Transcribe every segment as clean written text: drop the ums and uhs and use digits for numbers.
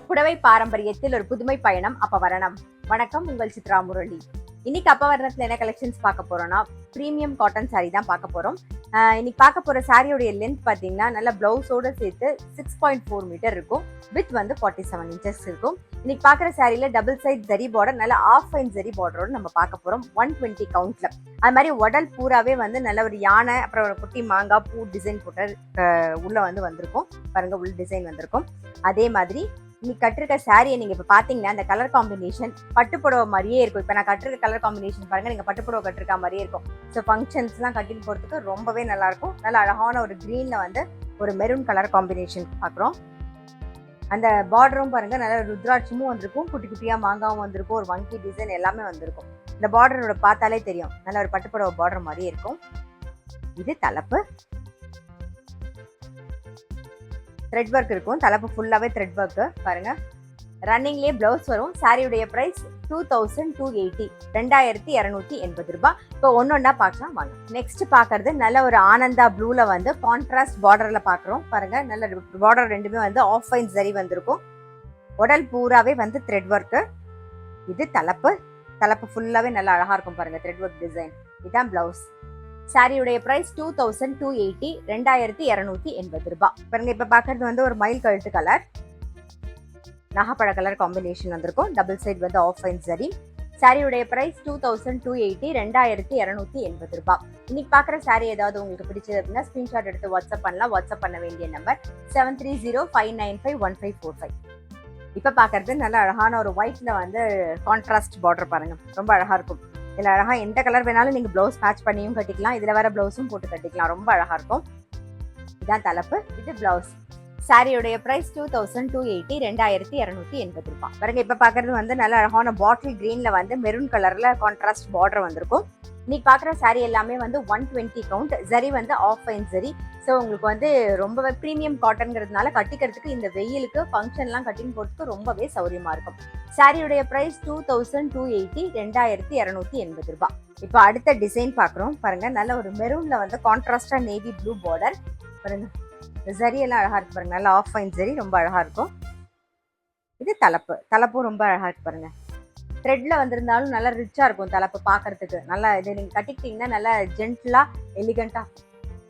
புடவை பாரம்பரியத்தில் ஒரு புதுமை பயணம் அப்பவரணம். வணக்கம், உங்கள் சித்ரா முரளி. இன்னைக்கு அப்பவரணத்துல என்ன கலெக்ஷன்ஸ் பார்க்க போறோம்னா, பிரீமியம் காட்டன் சாரி தான் பார்க்க போறோம். இன்னைக்கு பார்க்க போற சாரியோடைய லென்த் பாத்தீங்கன்னா நல்ல பிளவுஸோட சேர்த்து 6.4 மீட்டர் இருக்கும். வித் வந்து 47 இன்ச்சஸ் இருக்கும். இன்னைக்கு பாக்குற சாரியில டபுள் சைட் ஜரி பார்டர், நல்ல ஆஃப் ஃபைன் ஜரி பார்டரோட நம்ம பார்க்க போறோம் 120 கவுண்ட்ல. அது மாதிரி உடல் பூராவே வந்து நல்ல ஒரு யானை, அப்புறம் ஒரு குட்டி மாங்காய் பூ டிசைன் போட்ட உள்ள வந்து வந்திருக்கும். பாருங்க, உள்ள டிசைன் வந்திருக்கும். அதே மாதிரி இன்னைக்கு கட்டிருக்க சாரியை நீங்க இப்ப பாத்தீங்கன்னா அந்த கலர் காம்பினேஷன் பட்டுப்புடவை மாதிரியே இருக்கும். இப்ப நான் கட்டிருக்க கலர் காம்பினேஷன் பாருங்க, நீங்க பட்டுப்புடவை கட்டிருக்க மாதிரியே இருக்கும். ஸோ ஃபங்க்ஷன்ஸ் எல்லாம் கட்டிட்டு போறதுக்கு ரொம்பவே நல்லா இருக்கும். நல்ல அழகான ஒரு கிரீன்ல வந்து ஒரு மெரூன் கலர் காம்பினேஷன் பாக்குறோம். அந்த பார்டரும் பாருங்க, நல்ல ருத்ராட்சமும் வந்திருக்கும், குட்டி குட்டியா மாங்காவும் வந்திருக்கும், ஒரு வங்கி டிசைன் எல்லாமே வந்திருக்கும். இந்த பார்டரோட பார்த்தாலே தெரியும், நல்ல ஒரு பட்டுப்புடவை பார்டர் மாதிரியே இருக்கும். இது தலைப்பு, த்ரெட் ஒர்க் இருக்கும். தலைப்பு ஃபுல்லாவே த்ரெட் ஒர்க் பாருங்க. ரன்னிங்லேயே பிளவுஸ் வரும். சாரியுடைய பிரைஸ் 2280, 2280 ரூபாய். இப்போ ஒன்னொன்னா பார்க்கலாம் வாங்க. நெக்ஸ்ட் பாக்குறது நல்ல ஒரு ஆனந்தா ப்ளூல வந்து கான்ட்ராஸ்ட் பார்டர்ல பாக்குறோம். பாருங்க, நல்ல பார்டர் ரெண்டுமே வந்து ஆஃப் ஃபைன் ஜரி வந்திருக்கும். உடல் பூராவே வந்து த்ரெட் ஒர்க். இது தலைப்பு. தலைப்பு ஃபுல்லாவே நல்ல அழகா இருக்கும் பாருங்க, த்ரெட் ஒர்க் டிசைன். இதுதான் பிளவுஸ். சாரியுடைய பிரைஸ் 2280, 2280 ரூபாய். பாருங்க, இப்ப பாக்குறது வந்து ஒரு மயில் கழுத்து கலர், நாகப்பழ கலர் காம்பினேஷன் வந்திருக்கும். டபுள் சைட் வந்து ஆஃப் ஃபைன் ஜரி. சாரியுடைய பிரைஸ் 2280, 2280 ரூபாய். இன்னைக்கு பாக்குற சாரி ஏதாவது உங்களுக்கு பிடிச்சது அப்படின்னா ஸ்கிரீன்ஷாட் எடுத்து வாட்ஸ்அப் பண்ணலாம். வாட்ஸ்அப் பண்ண வேண்டிய நம்பர் 7305951545. இப்ப பாக்குறது நல்ல அழகான ஒரு ஒயிட்ல வந்து கான்ட்ராஸ்ட் பார்டர் பாருங்க, ரொம்ப அழகா இருக்கும். இதுல அழகா எந்த கலர் வேணாலும் நீங்க பிளவுஸ் மேட்ச் பண்ணியும் கட்டிக்கலாம். இதுல வேற பிளவுஸும் போட்டு கட்டிக்கலாம், ரொம்ப அழகா இருக்கும். இதான் தலைப்பு, இது பிளவுஸ். சாரியோடைய பிரைஸ் 2280, 2280 ரூபாய். பாருங்க, இப்ப பாக்குறது வந்து நல்ல அழகான பாட்டில் கிரீன்ல வந்து மெரூன் கலர்ல கான்ட்ராஸ்ட் பார்டர் வந்திருக்கும். இன்னைக்கு பாக்குற சாரி எல்லாமே வந்து 120 கவுண்ட். ஜரி வந்து ஆஃப் ஃபைன் ஜரி. ஸோ உங்களுக்கு வந்து ரொம்பவே ப்ரீமியம் காட்டன்ங்கிறதுனால கட்டிக்கிறதுக்கு இந்த வெயிலுக்கு ஃபங்க்ஷன்லாம் கட்டிங் போறதுக்கு ரொம்பவே சௌரியமா இருக்கும். சாரியுடைய பிரைஸ் 2280, 2280 ரூபாய். இப்போ அடுத்த டிசைன் பாக்குறோம். பாருங்க, நல்ல ஒரு மெரூன்ல வந்து கான்ட்ராஸ்டா நேவி ப்ளூ பார்டர். பாருங்க, ஜரி எல்லாம் அழகா இருக்கு பாருங்க, நல்ல ஆஃப் ஃபைன் ஜரி, ரொம்ப அழகா இருக்கும். இது தலைப்பு. தலைப்பும் ரொம்ப அழகா இருக்கு பாருங்க. த்ரெட்ல வந்திருந்தாலும் நல்லா ரிச்சா இருக்கும் தலைப்பு பாக்குறதுக்கு. நல்லா இது நீங்க கட்டிக்கிட்டீங்கன்னா நல்லா ஜென்டிலா எலிகண்டா.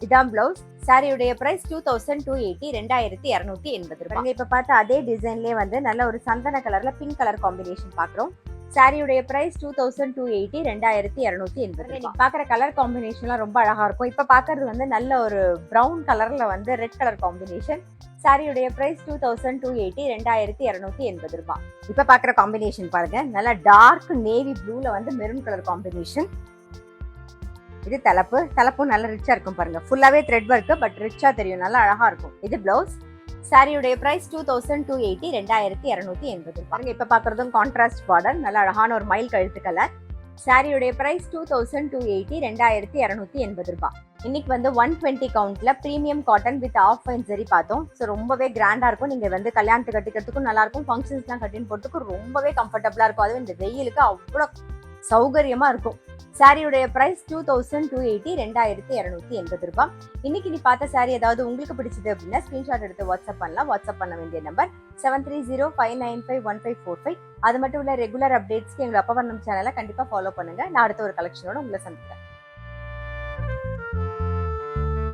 இதான் பிளவுஸ். சாரியுடைய பிரைஸ் 2280, 2280 ரூபாய். இப்ப பார்த்த அதே டிசைன்லயே வந்து நல்ல ஒரு சந்தன கலர்ல பிங்க் கலர் காம்பினேஷன் பாக்குறோம். சாரியுடைய பிரைஸ் 2280, 2280 ரூபாய். பாக்குற கலர் காம்பினேஷன்லாம் ரொம்ப அழகா இருக்கும். இப்ப பாக்குறது வந்து நல்ல ஒரு பிரவுன் கலர்ல வந்து ரெட் கலர் காம்பினேஷன். சாரியுடைய பிரைஸ் 2280, 2280 ரூபாய். இப்ப பாக்குற காம்பினேஷன் பாருங்க, நல்ல டார்க் நேவி ப்ளூல வந்து மெரூன் கலர் காம்பினேஷன். இது தலைப்பு. தலைப்பும் நல்ல ரிச்சா இருக்கும் பாருங்க, ஃபுல்லாவே த்ரெட் ஒர்க், பட் ரிச்சா தெரியும், நல்லா அழகா இருக்கும். இது பிளவுஸ். சாரியுடைய பிரைஸ் 2280, 2280 பாருங்க. இப்ப பாக்குறதும் கான்ட்ராஸ்ட் பார்டர், நல்ல அழகான ஒரு மயில் கழுத்து கலர். சாரியுடைய பிரைஸ் 2280, 2280 ரூபாய். இன்னைக்கு வந்து 120 கவுண்ட்ல premium cotton with half fine zari பார்த்தோம். ஸோ ரொம்பவே கிராண்டா இருக்கும். நீங்க வந்து கல்யாணத்துக்கு கட்டிக்கிறதுக்கும் நல்லா இருக்கும், ஃபங்க்ஷன்ஸ் எல்லாம் கட்டின்னு போறதுக்கும் ரொம்பவே கம்ஃபர்டபுளா இருக்கும். அதுவும் இந்த வெயிலுக்கு அவ்வளவு சௌகரியமா இருக்கும். சாரியுடைய பிரைஸ் 2280, 2280 ரூபாய். இன்னைக்கு நீ பார்த்த சாரி ஏதாவது உங்களுக்கு பிடிச்சது அப்படின்னா ஸ்கிரீன்ஷாட் எடுத்து வாட்ஸ்அப் பண்ணலாம். வாட்ஸ்அப் பண்ண வேண்டிய நம்பர் 7305951545. அது மட்டும் இல்ல, ரெகுலர் அப்டேட்ஸ்க்கு எங்க அப்பவரணம் சேனலை கண்டிப்பா ஃபாலோ பண்ணுங்க. நான் அடுத்த ஒரு கலெக்ஷனோட உங்களை சந்திக்கிறேன்.